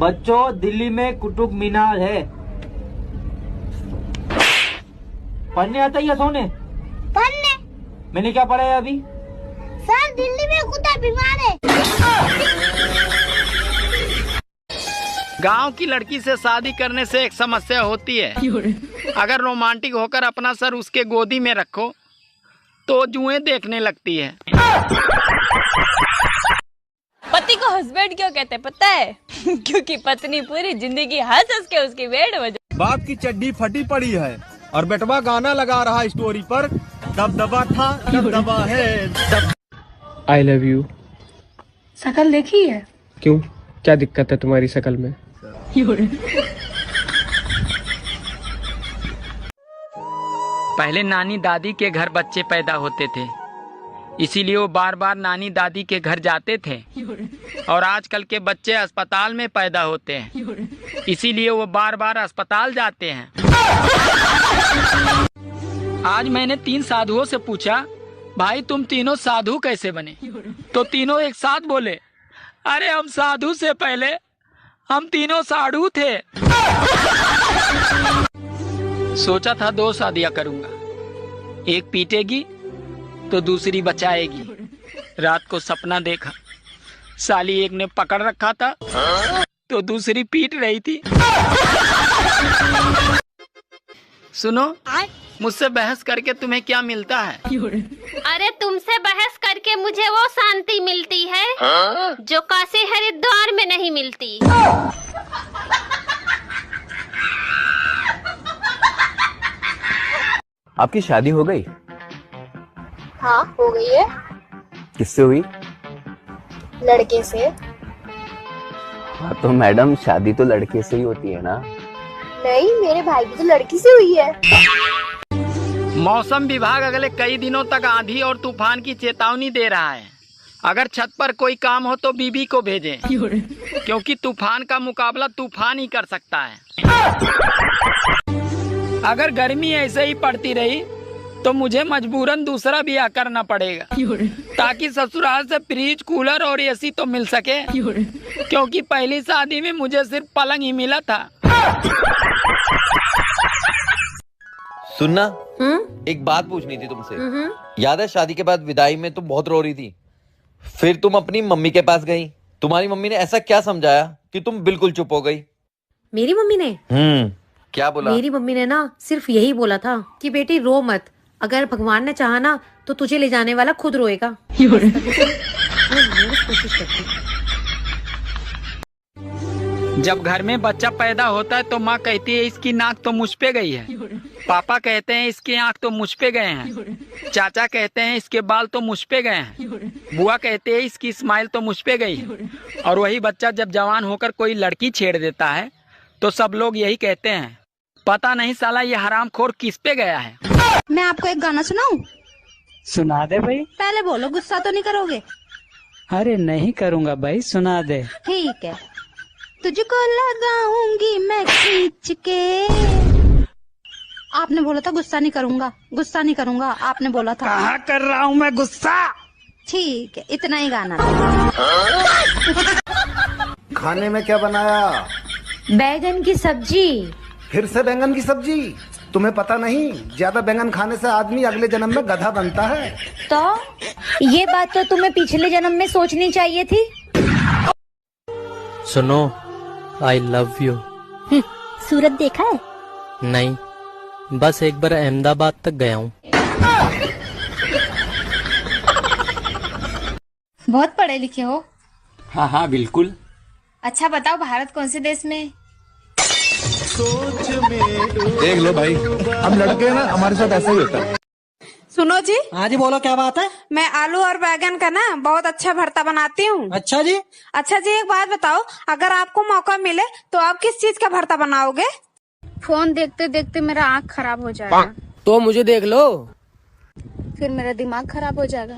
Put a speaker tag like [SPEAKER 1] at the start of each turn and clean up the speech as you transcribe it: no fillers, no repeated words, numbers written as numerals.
[SPEAKER 1] बच्चों, दिल्ली में कुतुब मीनार है। पढ़ने आता ही है सोने?
[SPEAKER 2] पढ़ने?
[SPEAKER 1] मैंने क्या पढ़ा है अभी?
[SPEAKER 2] सर, दिल्ली में कुतुब मीनार है।
[SPEAKER 3] गांव की लड़की से शादी करने से एक समस्या होती है। अगर रोमांटिक होकर अपना सर उसके गोदी में रखो तो जुएं देखने लगती है।
[SPEAKER 4] पति को हस्बैंड क्यों कहते हैं पता है? क्योंकि पत्नी पूरी जिंदगी हंस हंस के उसकी वेट बजा।
[SPEAKER 5] बाप की चड्डी फटी पड़ी है और बेटवा गाना लगा रहा स्टोरी पर, दबदबा था दबदबा है।
[SPEAKER 6] I love you.
[SPEAKER 7] शकल देखी है?
[SPEAKER 6] क्यों, क्या दिक्कत है तुम्हारी शकल में?
[SPEAKER 3] पहले नानी दादी के घर बच्चे पैदा होते थे, इसीलिए वो बार बार नानी दादी के घर जाते थे। और आजकल के बच्चे अस्पताल में पैदा होते हैं, इसीलिए वो बार बार अस्पताल जाते हैं। आज मैंने 3 साधुओं से पूछा, भाई तुम तीनों साधु कैसे बने? तो तीनों एक साथ बोले, अरे हम साधु से पहले हम तीनों साधु थे। सोचा था 2 शादियां करूंगा, एक पीटेगी तो दूसरी बचाएगी। रात को सपना देखा, साली एक ने पकड़ रखा था तो दूसरी पीट रही थी। सुनो, मुझसे बहस करके तुम्हें क्या मिलता है?
[SPEAKER 2] अरे तुमसे बहस करके मुझे वो शांति मिलती है जो काशी हरिद्वार में नहीं मिलती।
[SPEAKER 8] आपकी शादी हो गई?
[SPEAKER 2] हाँ, हो गई है।
[SPEAKER 8] किससे हुई?
[SPEAKER 2] लड़के से।
[SPEAKER 8] हाँ तो मैडम, शादी तो लड़के से ही होती है ना?
[SPEAKER 2] नहीं, मेरे भाई की तो लड़की से हुई है।
[SPEAKER 3] मौसम विभाग अगले कई दिनों तक आंधी और तूफान की चेतावनी दे रहा है। अगर छत पर कोई काम हो तो बीबी को भेजें, क्योंकि तूफान का मुकाबला तूफान ही कर सकता है। अगर गर्मी ऐसे ही पड़ती रही तो मुझे मजबूरन दूसरा ब्याह करना पड़ेगा, ताकि ससुराल से फ्रिज, कूलर और एसी तो मिल सके, क्योंकि पहली शादी में मुझे सिर्फ पलंग ही मिला था।
[SPEAKER 9] सुनना, एक बात पूछनी थी तुमसे। याद है शादी के बाद विदाई में तुम बहुत रो रही थी, फिर तुम अपनी मम्मी के पास गई। तुम्हारी मम्मी ने ऐसा क्या समझाया कि तुम बिल्कुल चुप हो गई?
[SPEAKER 7] मेरी मम्मी ने?
[SPEAKER 9] क्या बोला?
[SPEAKER 7] मेरी मम्मी ने ना सिर्फ यही बोला था कि बेटी रो मत, अगर भगवान ने चाहा ना तो तुझे ले जाने वाला खुद रोएगा।
[SPEAKER 3] जब घर में बच्चा पैदा होता है तो माँ कहती है इसकी नाक तो मुझ पे गई है, पापा कहते हैं इसकी आंख तो मुझ पे गए हैं, चाचा कहते हैं इसके बाल तो मुझ पे गए हैं, बुआ कहते हैं इसकी स्माइल तो मुझ पे गई है। और वही बच्चा जब जवान होकर कोई लड़की छेड़ देता है तो सब लोग यही कहते हैं, पता नहीं साला ये हरामखोर किस पे गया है।
[SPEAKER 10] मैं आपको एक गाना सुनाऊं?
[SPEAKER 1] सुना दे भाई।
[SPEAKER 10] पहले बोलो, गुस्सा तो नहीं करोगे?
[SPEAKER 1] अरे नहीं करूँगा भाई, सुना दे।
[SPEAKER 10] ठीक है। तुझको लगाऊंगी मैं खींच के। आपने बोला था गुस्सा नहीं करूंगा, गुस्सा नहीं करूंगा, आपने बोला था।
[SPEAKER 1] कहाँ कर रहा हूँ मैं गुस्सा?
[SPEAKER 10] ठीक है, इतना ही गाना।
[SPEAKER 5] खाने में क्या बनाया?
[SPEAKER 7] बैगन की सब्जी।
[SPEAKER 5] फिर से बैंगन की सब्जी? तुम्हें पता नहीं, ज्यादा बैंगन खाने से आदमी अगले जन्म में गधा बनता है।
[SPEAKER 7] तो ये बात तो तुम्हें पिछले जन्म में सोचनी चाहिए थी।
[SPEAKER 6] सुनो, आई लव यू।
[SPEAKER 2] सूरत देखा है?
[SPEAKER 6] नहीं, बस एक बार अहमदाबाद तक गया हूँ।
[SPEAKER 10] बहुत पढ़े लिखे हो?
[SPEAKER 1] हाँ हाँ बिल्कुल।
[SPEAKER 10] अच्छा बताओ, भारत कौन से देश में?
[SPEAKER 5] देख लो भाई, हम लड़के ना, हमारे साथ ऐसा ही होता है।
[SPEAKER 10] सुनो जी।
[SPEAKER 1] हाँ जी, बोलो क्या बात है?
[SPEAKER 10] मैं आलू और बैगन का ना बहुत अच्छा भरता बनाती हूँ।
[SPEAKER 1] अच्छा जी।
[SPEAKER 10] अच्छा जी, एक बात बताओ, अगर आपको मौका मिले तो आप किस चीज का भरता बनाओगे? फोन देखते देखते मेरा आँख खराब हो जाएगा।
[SPEAKER 6] तो मुझे देख लो।
[SPEAKER 10] फिर मेरा दिमाग खराब हो जाएगा।